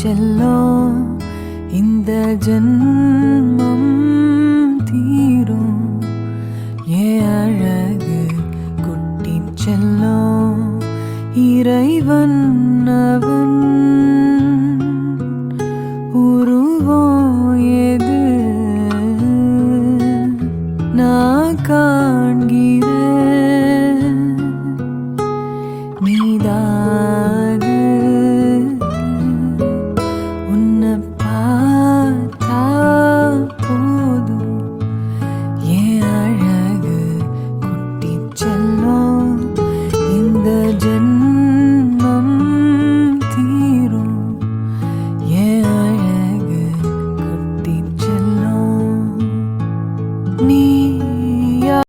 செல்லம் இந்த ஜன்மம் தீரும் ஏன் அழகு குட்டி செல்லம் இறைவன் அவன் உருவம் எது நான் காண்கிறேன் நீதான்